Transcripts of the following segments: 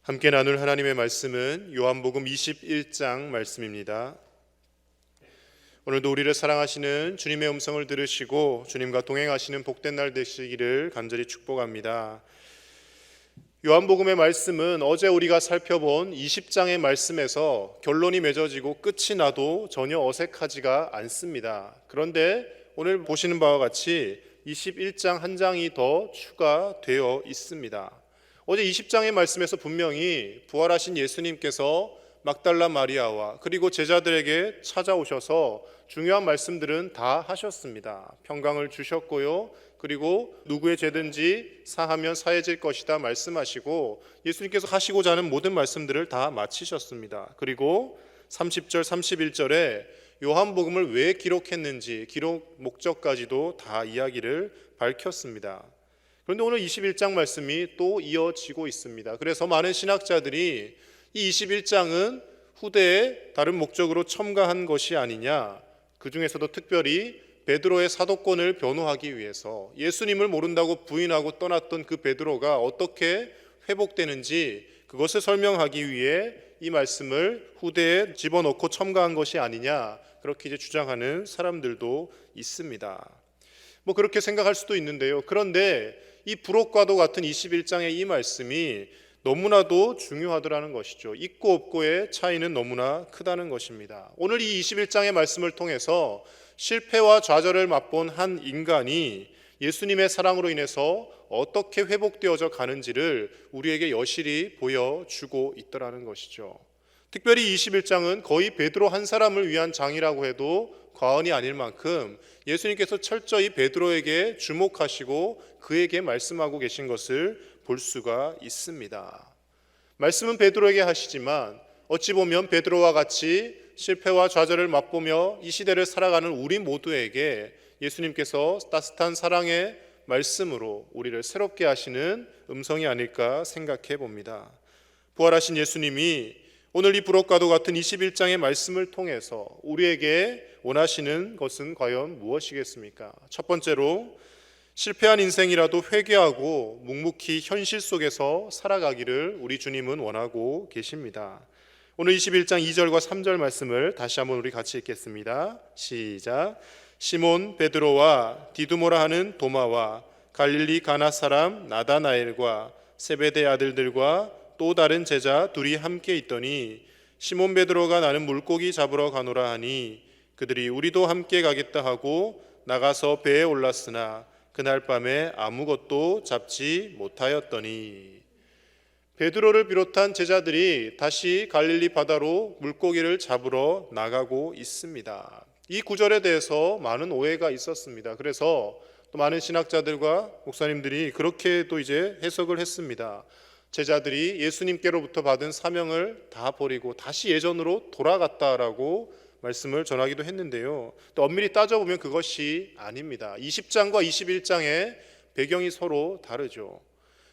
함께 나눌 하나님의 말씀은 요한복음 21장 말씀입니다. 오늘도 우리를 사랑하시는 주님의 음성을 들으시고 주님과 동행하시는 복된 날 되시기를 간절히 축복합니다. 요한복음의 말씀은 어제 우리가 살펴본 20장의 말씀에서 결론이 맺어지고 끝이 나도 전혀 어색하지가 않습니다. 그런데 오늘 보시는 바와 같이 21장 한 장이 더 추가되어 있습니다. 어제 20장의 말씀에서 분명히 부활하신 예수님께서 막달라 마리아와 그리고 제자들에게 찾아오셔서 중요한 말씀들은 다 하셨습니다. 평강을 주셨고요. 그리고 누구의 죄든지 사하면 사해질 것이다 말씀하시고 예수님께서 하시고자 하는 모든 말씀들을 다 마치셨습니다. 그리고 30절 31절에 요한복음을 왜 기록했는지 기록 목적까지도 다 이야기를 밝혔습니다. 그런데 오늘 21장 말씀이 또 이어지고 있습니다. 그래서 많은 신학자들이 이 21장은 후대에 다른 목적으로 첨가한 것이 아니냐, 그 중에서도 특별히 베드로의 사도권을 변호하기 위해서 예수님을 모른다고 부인하고 떠났던 그 베드로가 어떻게 회복되는지 그것을 설명하기 위해 이 말씀을 후대에 집어넣고 첨가한 것이 아니냐, 그렇게 이제 주장하는 사람들도 있습니다. 그렇게 생각할 수도 있는데요. 그런데 이 부록과도 같은 21장의 이 말씀이 너무나도 중요하더라는 것이죠. 있고 없고의 차이는 너무나 크다는 것입니다. 오늘 이 21장의 말씀을 통해서 실패와 좌절을 맛본 한 인간이 예수님의 사랑으로 인해서 어떻게 회복되어져 가는지를 우리에게 여실히 보여주고 있더라는 것이죠. 특별히 21장은 거의 베드로 한 사람을 위한 장이라고 해도 과언이 아닐 만큼 예수님께서 철저히 베드로에게 주목하시고 그에게 말씀하고 계신 것을 볼 수가 있습니다. 말씀은 베드로에게 하시지만 어찌 보면 베드로와 같이 실패와 좌절을 맛보며 이 시대를 살아가는 우리 모두에게 예수님께서 따뜻한 사랑의 말씀으로 우리를 새롭게 하시는 음성이 아닐까 생각해 봅니다. 부활하신 예수님이 오늘 이 부록과도 같은 21장의 말씀을 통해서 우리에게 원하시는 것은 과연 무엇이겠습니까? 첫 번째로 실패한 인생이라도 회개하고 묵묵히 현실 속에서 살아가기를 우리 주님은 원하고 계십니다. 오늘 21장 2절과 3절 말씀을 다시 한번 우리 같이 읽겠습니다. 시작. 시몬 베드로와 디두모라 하는 도마와 갈릴리 가나 사람 나다나엘과 세베대 아들들과 또 다른 제자 둘이 함께 있더니 시몬 베드로가 나는 물고기 잡으러 가노라 하니 그들이 우리도 함께 가겠다 하고 나가서 배에 올랐으나 그날 밤에 아무것도 잡지 못하였더니. 베드로를 비롯한 제자들이 다시 갈릴리 바다로 물고기를 잡으러 나가고 있습니다. 이 구절에 대해서 많은 오해가 있었습니다. 그래서 또 많은 신학자들과 목사님들이 그렇게 또 이제 해석을 했습니다. 제자들이 예수님께로부터 받은 사명을 다 버리고 다시 예전으로 돌아갔다라고 말씀을 전하기도 했는데요. 또 엄밀히 따져보면 그것이 아닙니다. 20장과 21장의 배경이 서로 다르죠.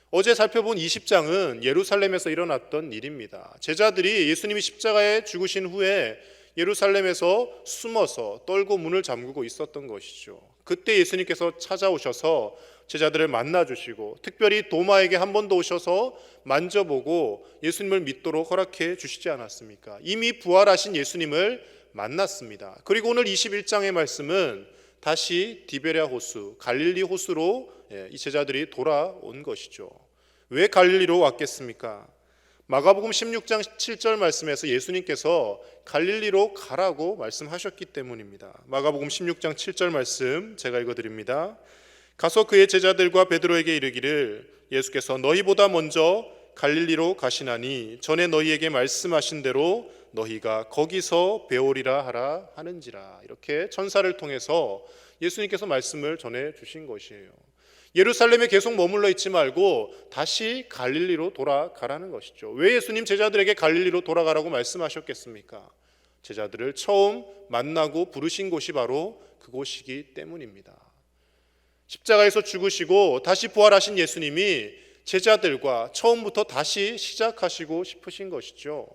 어제 살펴본 20장은 예루살렘에서 일어났던 일입니다. 제자들이 예수님이 십자가에 죽으신 후에 예루살렘에서 숨어서 떨고 문을 잠그고 있었던 것이죠. 그때 예수님께서 찾아오셔서 제자들을 만나주시고 특별히 도마에게 한 번 더 오셔서 만져보고 예수님을 믿도록 허락해 주시지 않았습니까? 이미 부활하신 예수님을 만났습니다. 그리고 오늘 21장의 말씀은 다시 디베랴 호수, 갈릴리 호수로 이 제자들이 돌아온 것이죠. 왜 갈릴리로 왔겠습니까? 마가복음 16장 7절 말씀에서 예수님께서 갈릴리로 가라고 말씀하셨기 때문입니다. 마가복음 16장 7절 말씀 제가 읽어드립니다. 가서 그의 제자들과 베드로에게 이르기를 예수께서 너희보다 먼저 갈릴리로 가시나니 전에 너희에게 말씀하신 대로 너희가 거기서 배우리라 하라 하는지라. 이렇게 천사를 통해서 예수님께서 말씀을 전해 주신 것이에요. 예루살렘에 계속 머물러 있지 말고 다시 갈릴리로 돌아가라는 것이죠. 왜 예수님 제자들에게 갈릴리로 돌아가라고 말씀하셨겠습니까? 제자들을 처음 만나고 부르신 곳이 바로 그곳이기 때문입니다. 십자가에서 죽으시고 다시 부활하신 예수님이 제자들과 처음부터 다시 시작하시고 싶으신 것이죠.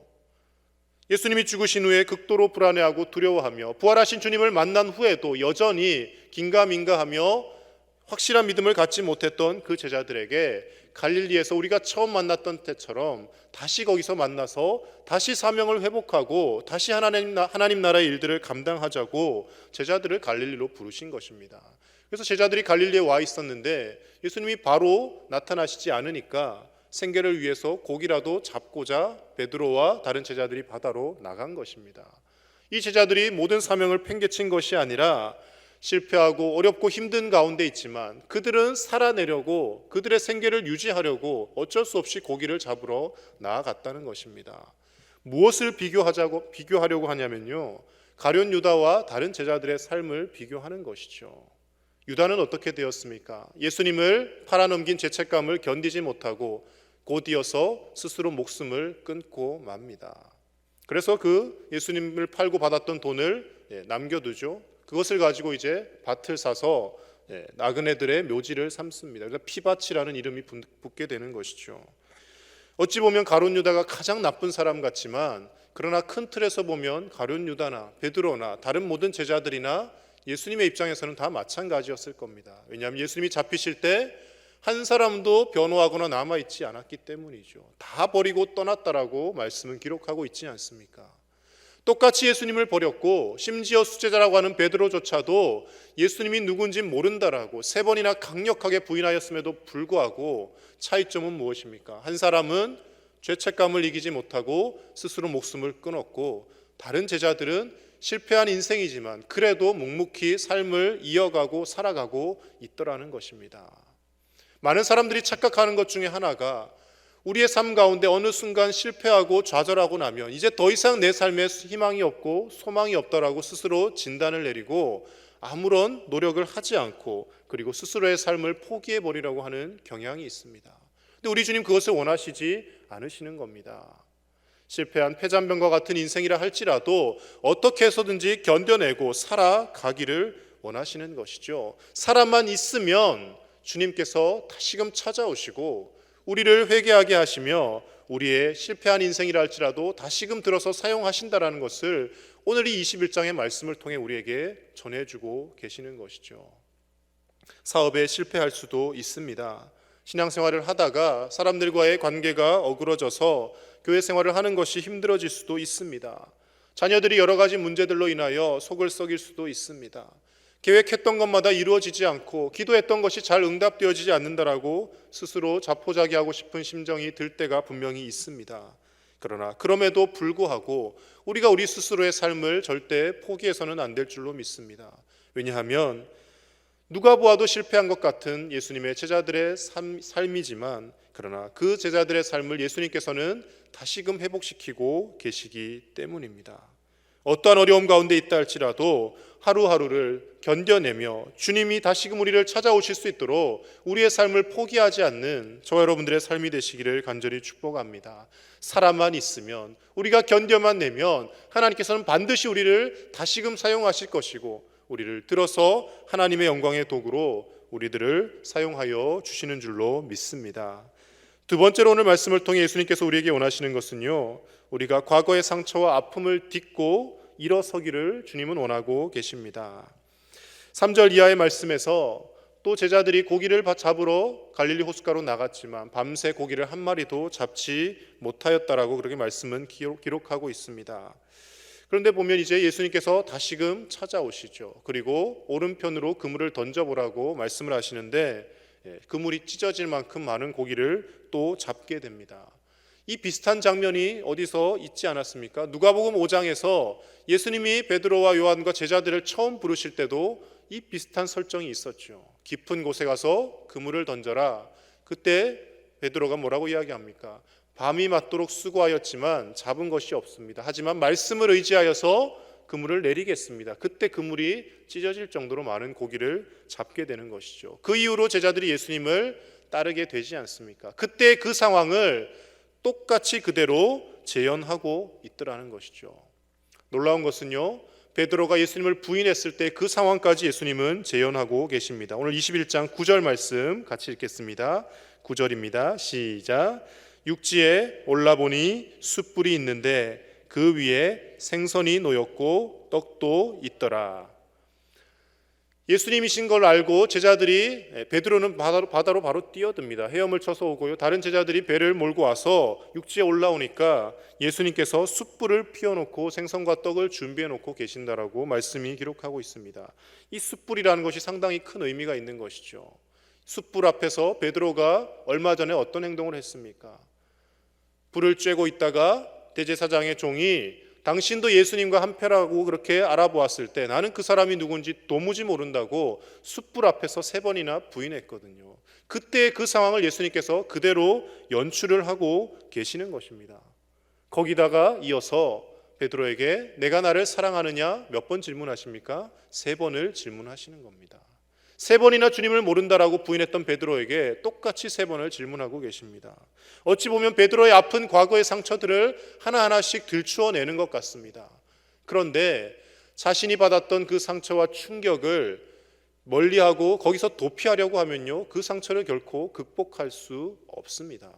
예수님이 죽으신 후에 극도로 불안해하고 두려워하며 부활하신 주님을 만난 후에도 여전히 긴가민가하며 확실한 믿음을 갖지 못했던 그 제자들에게 갈릴리에서 우리가 처음 만났던 때처럼 다시 거기서 만나서 다시 사명을 회복하고 다시 하나님 나라의 일들을 감당하자고 제자들을 갈릴리로 부르신 것입니다. 그래서 제자들이 갈릴리에 와 있었는데 예수님이 바로 나타나시지 않으니까 생계를 위해서 고기라도 잡고자 베드로와 다른 제자들이 바다로 나간 것입니다. 이 제자들이 모든 사명을 팽개친 것이 아니라 실패하고 어렵고 힘든 가운데 있지만 그들은 살아내려고, 그들의 생계를 유지하려고 어쩔 수 없이 고기를 잡으러 나아갔다는 것입니다. 무엇을 비교하려고 하냐면요, 가룟 유다와 다른 제자들의 삶을 비교하는 것이죠. 유다는 어떻게 되었습니까? 예수님을 팔아넘긴 죄책감을 견디지 못하고 곧이어서 스스로 목숨을 끊고 맙니다. 그래서 그 예수님을 팔고 받았던 돈을 남겨두죠. 그것을 가지고 이제 밭을 사서 나그네들의 묘지를 삼습니다. 그래서 피밭이라는 이름이 붙게 되는 것이죠. 어찌 보면 가룟 유다가 가장 나쁜 사람 같지만, 그러나 큰 틀에서 보면 가룟 유다나 베드로나 다른 모든 제자들이나 예수님의 입장에서는 다 마찬가지였을 겁니다. 왜냐하면 예수님이 잡히실 때 한 사람도 변호하거나 남아있지 않았기 때문이죠. 다 버리고 떠났다라고 말씀은 기록하고 있지 않습니까? 똑같이 예수님을 버렸고 심지어 수제자라고 하는 베드로조차도 예수님이 누군지 모른다라고 3번이나 강력하게 부인하였음에도 불구하고 차이점은 무엇입니까? 한 사람은 죄책감을 이기지 못하고 스스로 목숨을 끊었고, 다른 제자들은 실패한 인생이지만 그래도 묵묵히 삶을 이어가고 살아가고 있더라는 것입니다. 많은 사람들이 착각하는 것 중에 하나가, 우리의 삶 가운데 어느 순간 실패하고 좌절하고 나면 이제 더 이상 내 삶에 희망이 없고 소망이 없다라고 스스로 진단을 내리고 아무런 노력을 하지 않고 그리고 스스로의 삶을 포기해버리려고 하는 경향이 있습니다. 근데 우리 주님 그것을 원하시지 않으시는 겁니다. 실패한 폐잔병과 같은 인생이라 할지라도 어떻게 해서든지 견뎌내고 살아가기를 원하시는 것이죠. 사람만 있으면 주님께서 다시금 찾아오시고 우리를 회개하게 하시며 우리의 실패한 인생이라 할지라도 다시금 들어서 사용하신다라는 것을 오늘 이 21장의 말씀을 통해 우리에게 전해주고 계시는 것이죠. 사업에 실패할 수도 있습니다. 신앙생활을 하다가 사람들과의 관계가 어그러져서 교회 생활을 하는 것이 힘들어질 수도 있습니다. 자녀들이 여러 가지 문제들로 인하여 속을 썩일 수도 있습니다. 계획했던 것마다 이루어지지 않고 기도했던 것이 잘 응답되어지지 않는다라고 스스로 자포자기하고 싶은 심정이 들 때가 분명히 있습니다. 그러나 그럼에도 불구하고 우리가 우리 스스로의 삶을 절대 포기해서는 안 될 줄로 믿습니다. 왜냐하면 누가 보아도 실패한 것 같은 예수님의 제자들의 삶이지만, 그러나 그 제자들의 삶을 예수님께서는 다시금 회복시키고 계시기 때문입니다. 어떠한 어려움 가운데 있다 할지라도 하루하루를 견뎌내며 주님이 다시금 우리를 찾아오실 수 있도록 우리의 삶을 포기하지 않는 저와 여러분들의 삶이 되시기를 간절히 축복합니다. 사람만 있으면, 우리가 견뎌만 내면 하나님께서는 반드시 우리를 다시금 사용하실 것이고 우리를 들어서 하나님의 영광의 도구로 우리들을 사용하여 주시는 줄로 믿습니다. 두 번째로 오늘 말씀을 통해 예수님께서 우리에게 원하시는 것은요, 우리가 과거의 상처와 아픔을 딛고 일어서기를 주님은 원하고 계십니다. 3절 이하의 말씀에서 또 제자들이 고기를 잡으러 갈릴리 호숫가로 나갔지만 밤새 고기를 한 마리도 잡지 못하였다라고 그렇게 말씀은 기록하고 있습니다. 그런데 보면 이제 예수님께서 다시금 찾아오시죠. 그리고 오른편으로 그물을 던져보라고 말씀을 하시는데 그물이 찢어질 만큼 많은 고기를 또 잡게 됩니다. 이 비슷한 장면이 어디서 있지 않았습니까? 누가복음 5장에서 예수님이 베드로와 요한과 제자들을 처음 부르실 때도 이 비슷한 설정이 있었죠. 깊은 곳에 가서 그물을 던져라. 그때 베드로가 뭐라고 이야기합니까? 밤이 맞도록 수고하였지만 잡은 것이 없습니다. 하지만 말씀을 의지하여서 그물을 내리겠습니다. 그때 그물이 찢어질 정도로 많은 고기를 잡게 되는 것이죠. 그 이후로 제자들이 예수님을 따르게 되지 않습니까? 그때 그 상황을 똑같이 그대로 재현하고 있더라는 것이죠. 놀라운 것은요, 베드로가 예수님을 부인했을 때 그 상황까지 예수님은 재현하고 계십니다. 오늘 21장 9절 말씀 같이 읽겠습니다. 9절입니다. 시작. 육지에 올라보니 숯불이 있는데 그 위에 생선이 놓였고 떡도 있더라. 예수님이신 걸 알고 제자들이 베드로는 바다로 바로 뛰어듭니다. 헤엄을 쳐서 오고요. 다른 제자들이 배를 몰고 와서 육지에 올라오니까 예수님께서 숯불을 피워놓고 생선과 떡을 준비해놓고 계신다라고 말씀이 기록하고 있습니다. 이 숯불이라는 것이 상당히 큰 의미가 있는 것이죠. 숯불 앞에서 베드로가 얼마 전에 어떤 행동을 했습니까? 불을 쬐고 있다가 대제사장의 종이 당신도 예수님과 한패라고 그렇게 알아보았을 때 나는 그 사람이 누군지 도무지 모른다고 숯불 앞에서 3번이나 부인했거든요. 그때 그 상황을 예수님께서 그대로 연출을 하고 계시는 것입니다. 거기다가 이어서 베드로에게 내가 나를 사랑하느냐 몇 번 질문하십니까? 3번을 질문하시는 겁니다. 3번이나 주님을 모른다라고 부인했던 베드로에게 똑같이 3번을 질문하고 계십니다. 어찌 보면 베드로의 아픈 과거의 상처들을 하나하나씩 들추어내는 것 같습니다. 그런데 자신이 받았던 그 상처와 충격을 멀리하고 거기서 도피하려고 하면요, 그 상처를 결코 극복할 수 없습니다.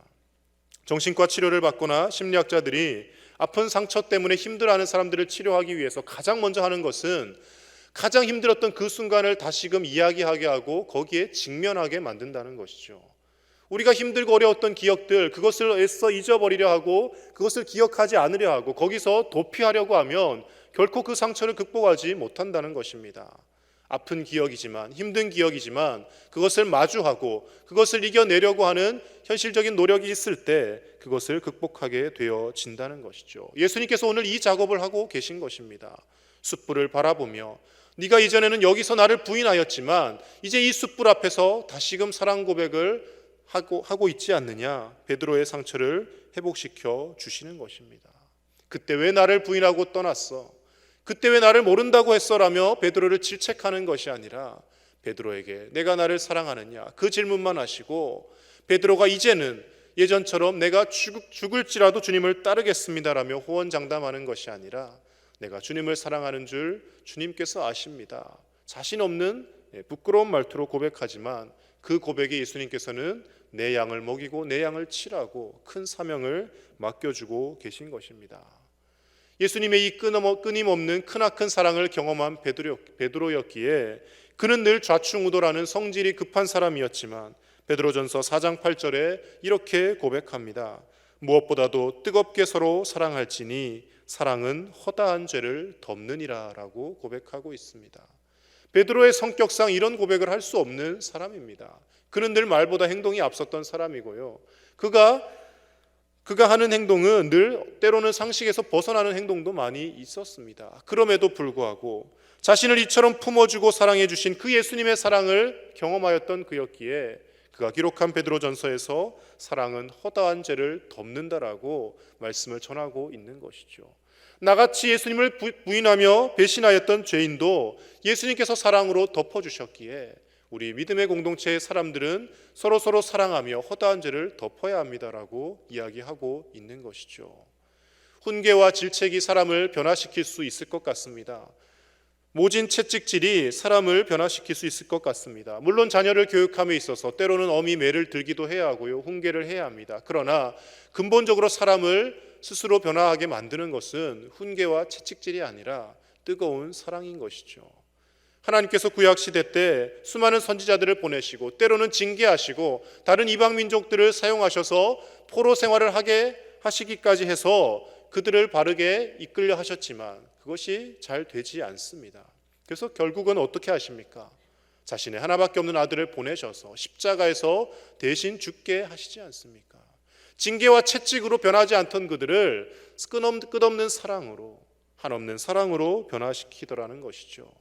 정신과 치료를 받거나 심리학자들이 아픈 상처 때문에 힘들어하는 사람들을 치료하기 위해서 가장 먼저 하는 것은 가장 힘들었던 그 순간을 다시금 이야기하게 하고 거기에 직면하게 만든다는 것이죠. 우리가 힘들고 어려웠던 기억들, 그것을 애써 잊어버리려 하고 그것을 기억하지 않으려 하고 거기서 도피하려고 하면 결코 그 상처를 극복하지 못한다는 것입니다. 아픈 기억이지만, 힘든 기억이지만 그것을 마주하고 그것을 이겨내려고 하는 현실적인 노력이 있을 때 그것을 극복하게 되어진다는 것이죠. 예수님께서 오늘 이 작업을 하고 계신 것입니다. 숯불을 바라보며 네가 이전에는 여기서 나를 부인하였지만 이제 이 숯불 앞에서 다시금 사랑 고백을 하고 있지 않느냐, 베드로의 상처를 회복시켜 주시는 것입니다. 그때 왜 나를 부인하고 떠났어? 그때 왜 나를 모른다고 했어라며 베드로를 질책하는 것이 아니라 베드로에게 내가 나를 사랑하느냐 그 질문만 하시고 베드로가 이제는 예전처럼 내가 죽을지라도 주님을 따르겠습니다라며 호언장담하는 것이 아니라 내가 주님을 사랑하는 줄 주님께서 아십니다. 자신 없는 부끄러운 말투로 고백하지만 그 고백에 예수님께서는 내 양을 먹이고 내 양을 치라고 큰 사명을 맡겨주고 계신 것입니다. 예수님의 이 끊임없는 크나큰 사랑을 경험한 베드로였기에 그는 늘 좌충우돌하는 성질이 급한 사람이었지만 베드로전서 4장 8절에 이렇게 고백합니다. 무엇보다도 뜨겁게 서로 사랑할지니 사랑은 허다한 죄를 덮느니라 라고 고백하고 있습니다. 베드로의 성격상 이런 고백을 할 수 없는 사람입니다. 그는 늘 말보다 행동이 앞섰던 사람이고요. 그가 하는 행동은 늘 때로는 상식에서 벗어나는 행동도 많이 있었습니다. 그럼에도 불구하고 자신을 이처럼 품어주고 사랑해 주신 그 예수님의 사랑을 경험하였던 그였기에 그가 기록한 베드로전서에서 사랑은 허다한 죄를 덮는다라고 말씀을 전하고 있는 것이죠. 나같이 예수님을 부인하며 배신하였던 죄인도 예수님께서 사랑으로 덮어주셨기에 우리 믿음의 공동체의 사람들은 서로 사랑하며 허다한 죄를 덮어야 합니다라고 이야기하고 있는 것이죠. 훈계와 질책이 사람을 변화시킬 수 있을 것 같습니다. 모진 채찍질이 사람을 변화시킬 수 있을 것 같습니다. 물론 자녀를 교육함에 있어서 때로는 엄히 매를 들기도 해야 하고요, 훈계를 해야 합니다. 그러나 근본적으로 사람을 스스로 변화하게 만드는 것은 훈계와 채찍질이 아니라 뜨거운 사랑인 것이죠. 하나님께서 구약시대 때 수많은 선지자들을 보내시고 때로는 징계하시고 다른 이방 민족들을 사용하셔서 포로 생활을 하게 하시기까지 해서 그들을 바르게 이끌려 하셨지만 그것이 잘 되지 않습니다. 그래서 결국은 어떻게 하십니까? 자신의 하나밖에 없는 아들을 보내셔서 십자가에서 대신 죽게 하시지 않습니까? 징계와 채찍으로 변하지 않던 그들을 끝없는 사랑으로, 한없는 사랑으로 변화시키더라는 것이죠.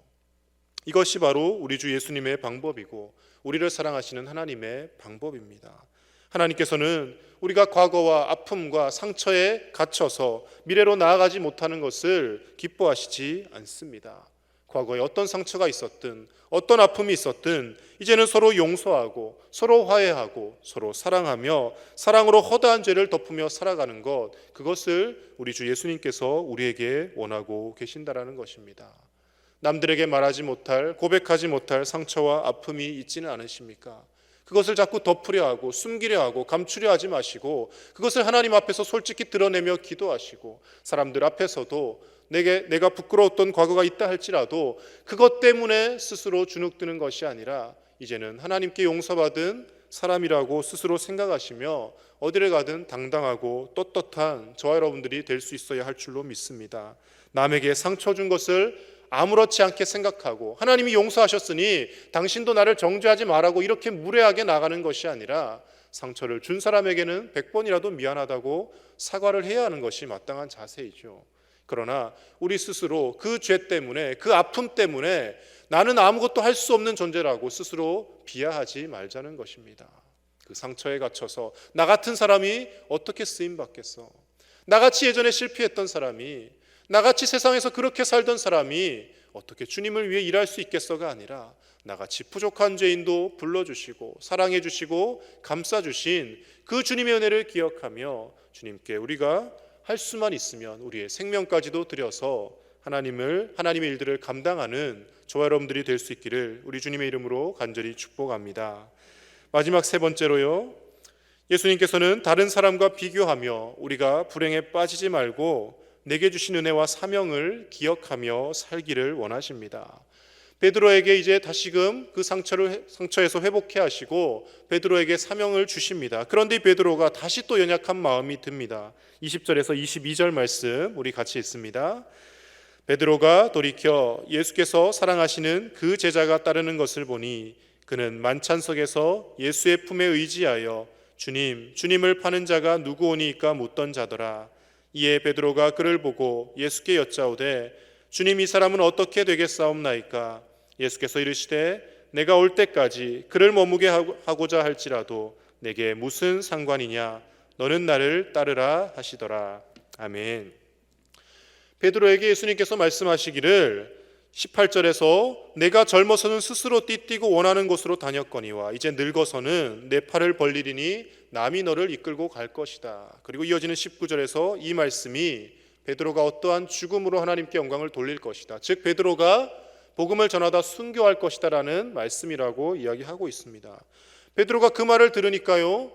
이것이 바로 우리 주 예수님의 방법이고 우리를 사랑하시는 하나님의 방법입니다. 하나님께서는 우리가 과거와 아픔과 상처에 갇혀서 미래로 나아가지 못하는 것을 기뻐하시지 않습니다. 과거에 어떤 상처가 있었든 어떤 아픔이 있었든 이제는 서로 용서하고 서로 화해하고 서로 사랑하며 사랑으로 허다한 죄를 덮으며 살아가는 것, 그것을 우리 주 예수님께서 우리에게 원하고 계신다라는 것입니다. 남들에게 말하지 못할, 고백하지 못할 상처와 아픔이 있지는 않으십니까? 그것을 자꾸 덮으려 하고 숨기려 하고 감추려 하지 마시고 그것을 하나님 앞에서 솔직히 드러내며 기도하시고 사람들 앞에서도 내가 부끄러웠던 과거가 있다 할지라도 그것 때문에 스스로 주눅드는 것이 아니라 이제는 하나님께 용서받은 사람이라고 스스로 생각하시며 어디를 가든 당당하고 떳떳한 저와 여러분들이 될 수 있어야 할 줄로 믿습니다. 남에게 상처 준 것을 아무렇지 않게 생각하고 하나님이 용서하셨으니 당신도 나를 정죄하지 말라고 이렇게 무례하게 나가는 것이 아니라 상처를 준 사람에게는 100번이라도 미안하다고 사과를 해야 하는 것이 마땅한 자세이죠. 그러나 우리 스스로 그 죄 때문에 그 아픔 때문에 나는 아무것도 할 수 없는 존재라고 스스로 비하하지 말자는 것입니다. 그 상처에 갇혀서 나 같은 사람이 어떻게 쓰임받겠어? 나같이 예전에 실패했던 사람이 나같이 세상에서 그렇게 살던 사람이 어떻게 주님을 위해 일할 수 있겠어가 아니라 나같이 부족한 죄인도 불러주시고 사랑해 주시고 감싸주신 그 주님의 은혜를 기억하며 주님께 우리가 할 수만 있으면 우리의 생명까지도 드려서 하나님의 일들을 감당하는 저와 여러분들이 될 수 있기를 우리 주님의 이름으로 간절히 축복합니다. 마지막 세 번째로요, 예수님께서는 다른 사람과 비교하며 우리가 불행에 빠지지 말고 내게 주신 은혜와 사명을 기억하며 살기를 원하십니다. 베드로에게 이제 다시금 그 상처에서 회복해 하시고 베드로에게 사명을 주십니다. 그런데 베드로가 다시 또 연약한 마음이 듭니다. 20절에서 22절 말씀 우리 같이 읽습니다. 베드로가 돌이켜 예수께서 사랑하시는 그 제자가 따르는 것을 보니 그는 만찬석에서 예수의 품에 의지하여 주님을 파는 자가 누구오니까 묻던 자더라. 이에 베드로가 그를 보고 예수께 여짜오되 주님, 이 사람은 어떻게 되겠사옵나이까? 예수께서 이르시되 내가 올 때까지 그를 머무게 하고자 할지라도 내게 무슨 상관이냐? 너는 나를 따르라 하시더라. 아멘. 베드로에게 예수님께서 말씀하시기를 18절에서 내가 젊어서는 스스로 띠뛰고 원하는 곳으로 다녔거니와 이제 늙어서는 내 팔을 벌리리니 남이 너를 이끌고 갈 것이다. 그리고 이어지는 19절에서 이 말씀이 베드로가 어떠한 죽음으로 하나님께 영광을 돌릴 것이다, 즉 베드로가 복음을 전하다 순교할 것이다 라는 말씀이라고 이야기하고 있습니다. 베드로가 그 말을 들으니까요,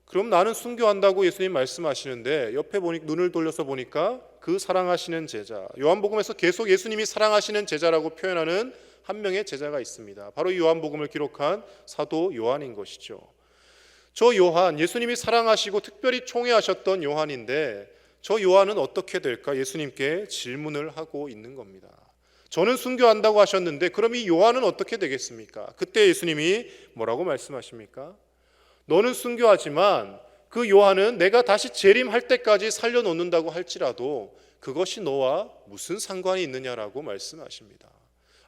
그럼 나는 순교한다고 예수님 말씀하시는데 옆에 눈을 돌려서 보니까 그 사랑하시는 제자, 요한복음에서 계속 예수님이 사랑하시는 제자라고 표현하는 한 명의 제자가 있습니다. 바로 요한복음을 기록한 사도 요한인 것이죠. 저 요한, 예수님이 사랑하시고 특별히 총애하셨던 요한인데 저 요한은 어떻게 될까? 예수님께 질문을 하고 있는 겁니다. 저는 순교한다고 하셨는데 그럼 이 요한은 어떻게 되겠습니까? 그때 예수님이 뭐라고 말씀하십니까? 너는 순교하지만 그 요한은 내가 다시 재림할 때까지 살려놓는다고 할지라도 그것이 너와 무슨 상관이 있느냐라고 말씀하십니다.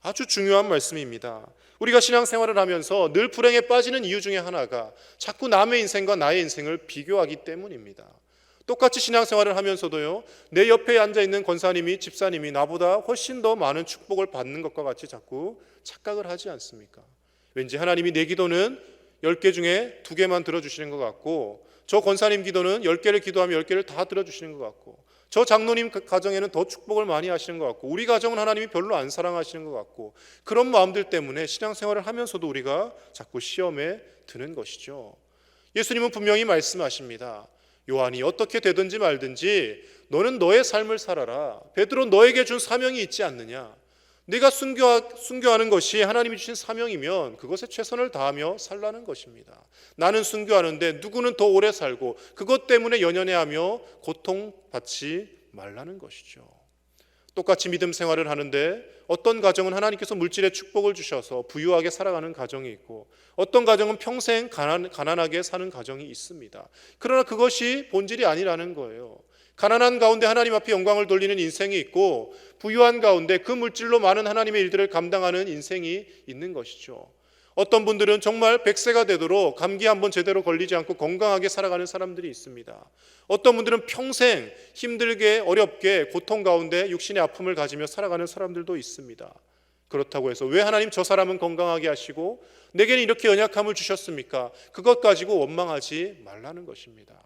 아주 중요한 말씀입니다. 우리가 신앙생활을 하면서 늘 불행에 빠지는 이유 중에 하나가 자꾸 남의 인생과 나의 인생을 비교하기 때문입니다. 똑같이 신앙생활을 하면서도요, 내 옆에 앉아있는 권사님이, 집사님이 나보다 훨씬 더 많은 축복을 받는 것과 같이 자꾸 착각을 하지 않습니까? 왠지 하나님이 내 기도는 10개 중에 2개만 들어주시는 것 같고 저 권사님 기도는 10개를 기도하면 10개를 다 들어주시는 것 같고 저 장로님 가정에는 더 축복을 많이 하시는 것 같고 우리 가정은 하나님이 별로 안 사랑하시는 것 같고 그런 마음들 때문에 신앙생활을 하면서도 우리가 자꾸 시험에 드는 것이죠. 예수님은 분명히 말씀하십니다. 요한이 어떻게 되든지 말든지 너는 너의 삶을 살아라. 베드로, 너에게 준 사명이 있지 않느냐? 네가 순교하는 것이 하나님이 주신 사명이면 그것에 최선을 다하며 살라는 것입니다. 나는 순교하는데 누구는 더 오래 살고 그것 때문에 연연해하며 고통받지 말라는 것이죠. 똑같이 믿음 생활을 하는데 어떤 가정은 하나님께서 물질의 축복을 주셔서 부유하게 살아가는 가정이 있고 어떤 가정은 평생 가난하게 사는 가정이 있습니다. 그러나 그것이 본질이 아니라는 거예요. 가난한 가운데 하나님 앞에 영광을 돌리는 인생이 있고 부유한 가운데 그 물질로 많은 하나님의 일들을 감당하는 인생이 있는 것이죠. 어떤 분들은 정말 100세가 되도록 감기 한번 제대로 걸리지 않고 건강하게 살아가는 사람들이 있습니다. 어떤 분들은 평생 힘들게 어렵게 고통 가운데 육신의 아픔을 가지며 살아가는 사람들도 있습니다. 그렇다고 해서 왜 하나님 저 사람은 건강하게 하시고 내게는 이렇게 연약함을 주셨습니까? 그것 가지고 원망하지 말라는 것입니다.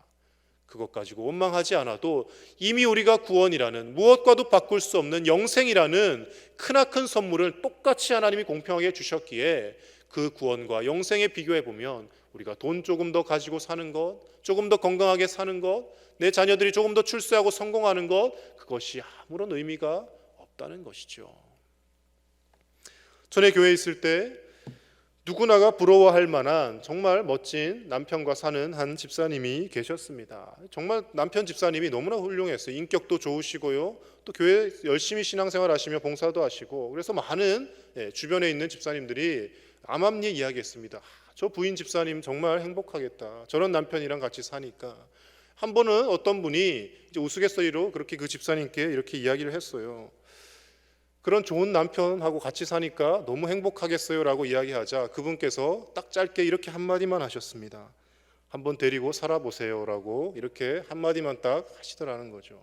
그것 가지고 원망하지 않아도 이미 우리가 구원이라는 무엇과도 바꿀 수 없는 영생이라는 크나큰 선물을 똑같이 하나님이 공평하게 주셨기에 그 구원과 영생에 비교해 보면 우리가 돈 조금 더 가지고 사는 것, 조금 더 건강하게 사는 것, 내 자녀들이 조금 더 출세하고 성공하는 것, 그것이 아무런 의미가 없다는 것이죠. 전에 교회에 있을 때 누구나가 부러워할 만한 정말 멋진 남편과 사는 한 집사님이 계셨습니다. 정말 남편 집사님이 너무나 훌륭했어요. 인격도 좋으시고요, 또 교회 열심히 신앙생활 하시며 봉사도 하시고, 그래서 많은 주변에 있는 집사님들이 암암리에 이야기했습니다. 저 부인 집사님 정말 행복하겠다, 저런 남편이랑 같이 사니까. 한 번은 어떤 분이 이제 우스갯소리로 그렇게 그 집사님께 이렇게 이야기를 했어요. 그런 좋은 남편하고 같이 사니까 너무 행복하겠어요 라고 이야기하자 그분께서 딱 짧게 이렇게 한마디만 하셨습니다. 한번 데리고 살아보세요 라고 이렇게 한마디만 딱 하시더라는 거죠.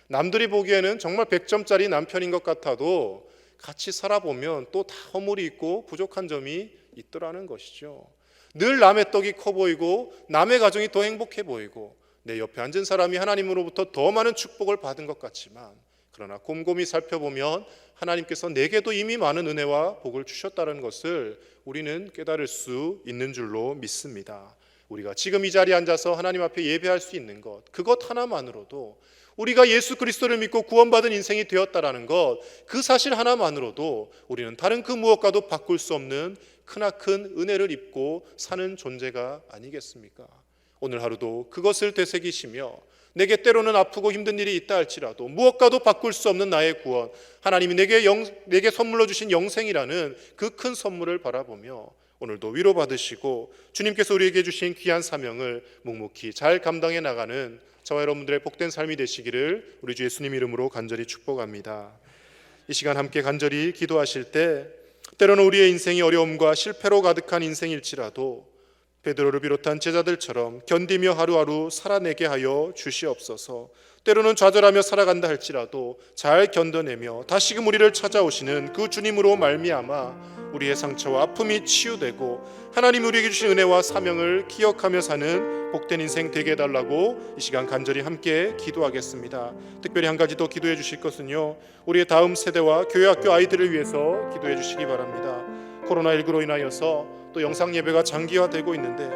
남들이 보기에는 정말 100점짜리 남편인 것 같아도 같이 살아보면 또 다 허물이 있고 부족한 점이 있더라는 것이죠. 늘 남의 떡이 커 보이고 남의 가정이 더 행복해 보이고 내 옆에 앉은 사람이 하나님으로부터 더 많은 축복을 받은 것 같지만, 그러나 곰곰이 살펴보면 하나님께서 내게도 이미 많은 은혜와 복을 주셨다는 것을 우리는 깨달을 수 있는 줄로 믿습니다. 우리가 지금 이 자리에 앉아서 하나님 앞에 예배할 수 있는 것, 그것 하나만으로도, 우리가 예수 그리스도를 믿고 구원받은 인생이 되었다라는 것, 그 사실 하나만으로도 우리는 다른 그 무엇과도 바꿀 수 없는 크나큰 은혜를 입고 사는 존재가 아니겠습니까? 오늘 하루도 그것을 되새기시며 내게 때로는 아프고 힘든 일이 있다 할지라도 무엇과도 바꿀 수 없는 나의 구원, 하나님이 내게 선물로 주신 영생이라는 그 큰 선물을 바라보며 오늘도 위로받으시고 주님께서 우리에게 주신 귀한 사명을 묵묵히 잘 감당해 나가는 저와 여러분들의 복된 삶이 되시기를 우리 주 예수님 이름으로 간절히 축복합니다. 이 시간 함께 간절히 기도하실 때 때로는 우리의 인생이 어려움과 실패로 가득한 인생일지라도 베드로를 비롯한 제자들처럼 견디며 하루하루 살아내게 하여 주시옵소서. 때로는 좌절하며 살아간다 할지라도 잘 견뎌내며 다시금 우리를 찾아오시는 그 주님으로 말미암아 우리의 상처와 아픔이 치유되고 하나님이 우리에게 주신 은혜와 사명을 기억하며 사는 복된 인생 되게 해달라고 이 시간 간절히 함께 기도하겠습니다. 특별히 한 가지 더 기도해 주실 것은요, 우리의 다음 세대와 교회 학교 아이들을 위해서 기도해 주시기 바랍니다. 코로나19로 인하여서 또 영상 예배가 장기화되고 있는데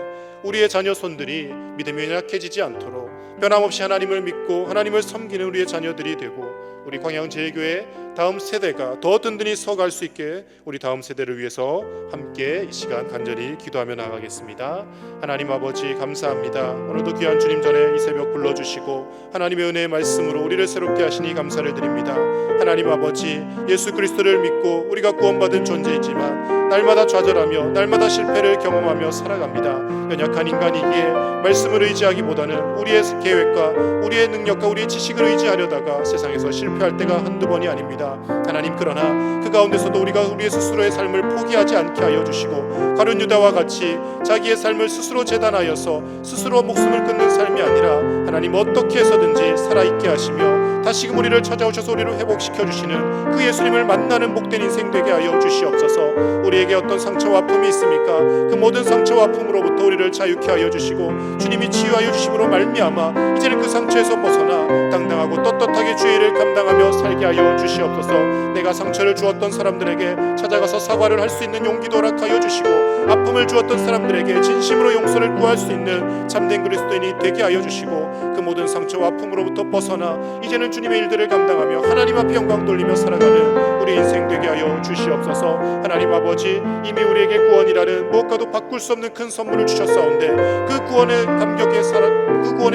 우리의 자녀 손들이 믿음이 연약해지지 않도록 변함없이 하나님을 믿고 하나님을 섬기는 우리의 자녀들이 되고 우리 광양제일교회 다음 세대가 더 든든히 서갈 수 있게 우리 다음 세대를 위해서 함께 이 시간 간절히 기도하며 나가겠습니다. 하나님 아버지 감사합니다. 오늘도 귀한 주님 전에 이 새벽 불러주시고 하나님의 은혜의 말씀으로 우리를 새롭게 하시니 감사를 드립니다. 하나님 아버지, 예수 그리스도를 믿고 우리가 구원받은 존재이지만 날마다 좌절하며 날마다 실패를 경험하며 살아갑니다. 연약한 인간이기에 말씀을 의지하기보다는 우리의 계획과 우리의 능력과 우리의 지식을 의지하려다가 세상에서 실패할 때가 한두 번이 아닙니다. 하나님, 그러나 그 가운데서도 우리가 우리의 스스로의 삶을 포기하지 않게 하여 주시고 가룟 유다와 같이 자기의 삶을 스스로 재단하여서 스스로 목숨을 끊는 삶이 아니라 하나님 어떻게 해서든지 살아있게 하시며 다시금 우리를 찾아오셔서 우리를 회복시켜 주시는 그 예수님을 만나는 복된 인생 되게 하여 주시옵소서. 우리에게 어떤 상처와 아픔이 있습니까? 그 모든 상처와 아픔으로부터 우리를 자유케 하여 주시고 주님이 치유하여 주심으로 말미암아 이제는 그 상처에서 벗어나 당당하고 떳떳하게 주의 일을 감당하며 살게 하여 주시옵소서. 내가 상처를 주었던 사람들에게 찾아가서 사과를 할 수 있는 용기도 허락하여 주시고 아픔을 주었던 사람들에게 진심으로 용서를 구할 수 있는 참된 그리스도인이 되게 하여 주시고 그 모든 상처와 아픔으로부터 벗어나 이제는 주님의 일들을 감당하며 하나님 앞에 영광 돌리며 살아가는 우리 인생 되게 하여 주시옵소서. 하나님 아버지, 이미 우리에게 구원이라는 무엇과도 바꿀 수 없는 큰 선물을 주셨사온데 그 구원의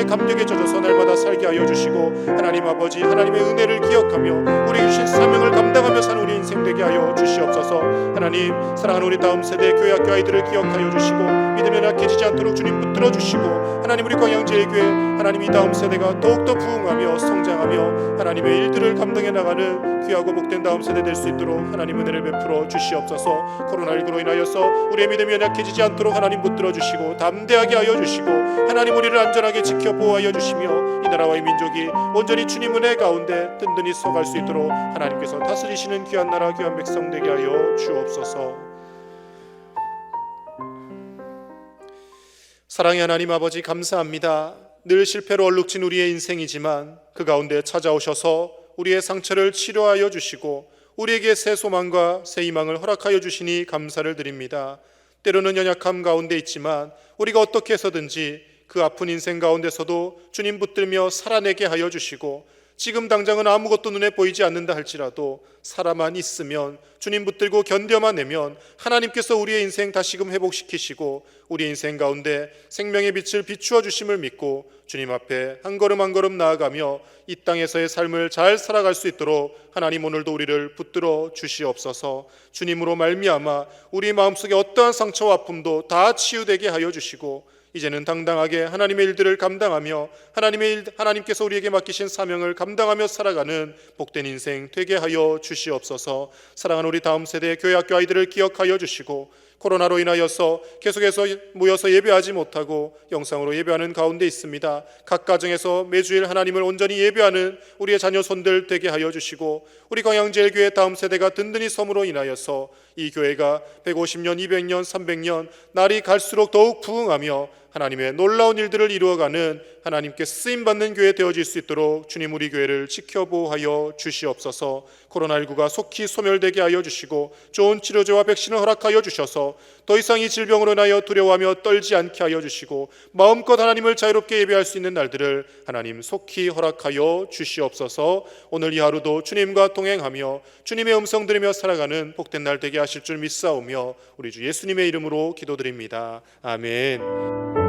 감격에 젖어서 날마다 살게 하여 주시고 하나님 아버지, 하나님의 은혜를 기억하며 우리 주신 사명을 감당하며 사는 우리 인생 되게 하여 주시옵소서. 하나님, 사랑하는 우리 다음 세대 교회 학교 아이들을 기억하여 주시고 믿음에 약해지지 않도록 주님 붙들어 주시고 하나님, 우리 광양제일교회 하나님 이 다음 세대가 더욱더 부흥하며 성장하며 하나님의 일들을 감당해 나가는 귀하고 복된 다음 세대 될 수 있도록 하나님 은혜를 베풀어 주시옵소서. 코로나19로 인하여서 우리의 믿음이 연약해지지 않도록 하나님 붙들어 주시고 담대하게 하여 주시고 하나님 우리를 안전하게 지켜 보호하여 주시며 이 나라와 이 민족이 온전히 주님 은혜 가운데 든든히 서갈 수 있도록 하나님께서 다스리시는 귀한 나라 귀한 백성 되게 하여 주옵소서. 사랑의 하나님 아버지, 감사합니다. 늘 실패로 얼룩진 우리의 인생이지만 그 가운데 찾아오셔서 우리의 상처를 치료하여 주시고 우리에게 새 소망과 새 희망을 허락하여 주시니 감사를 드립니다. 때로는 연약함 가운데 있지만 우리가 어떻게 해서든지 그 아픈 인생 가운데서도 주님 붙들며 살아내게 하여 주시고, 지금 당장은 아무것도 눈에 보이지 않는다 할지라도 살아만 있으면, 주님 붙들고 견뎌만 내면 하나님께서 우리의 인생 다시금 회복시키시고 우리의 인생 가운데 생명의 빛을 비추어 주심을 믿고 주님 앞에 한 걸음 한 걸음 나아가며 이 땅에서의 삶을 잘 살아갈 수 있도록 하나님 오늘도 우리를 붙들어 주시옵소서. 주님으로 말미암아 우리 마음속에 어떠한 상처와 아픔도 다 치유되게 하여 주시고, 이제는 당당하게 하나님의 일들을 감당하며 하나님께서 우리에게 맡기신 사명을 감당하며 살아가는 복된 인생 되게 하여 주시옵소서. 사랑하는 우리 다음 세대 교회 학교 아이들을 기억하여 주시고, 코로나로 인하여서 계속해서 모여서 예배하지 못하고 영상으로 예배하는 가운데 있습니다. 각 가정에서 매주일 하나님을 온전히 예배하는 우리의 자녀 손들 되게 하여 주시고, 우리 광양제일교회 다음 세대가 든든히 섬으로 인하여서 이 교회가 150년, 200년, 300년 날이 갈수록 더욱 부흥하며 하나님의 놀라운 일들을 이루어가는 하나님께 쓰임받는 교회 되어질 수 있도록 주님 우리 교회를 지켜보하여 주시옵소서. 코로나19가 속히 소멸되게 하여 주시고 좋은 치료제와 백신을 허락하여 주셔서 더 이상 이 질병으로 인하여 두려워하며 떨지 않게 하여 주시고 마음껏 하나님을 자유롭게 예배할 수 있는 날들을 하나님 속히 허락하여 주시옵소서. 오늘 이 하루도 주님과 동행하며 주님의 음성 들으며 살아가는 복된 날 되게 하실 줄 믿사오며 우리 주 예수님의 이름으로 기도드립니다. 아멘.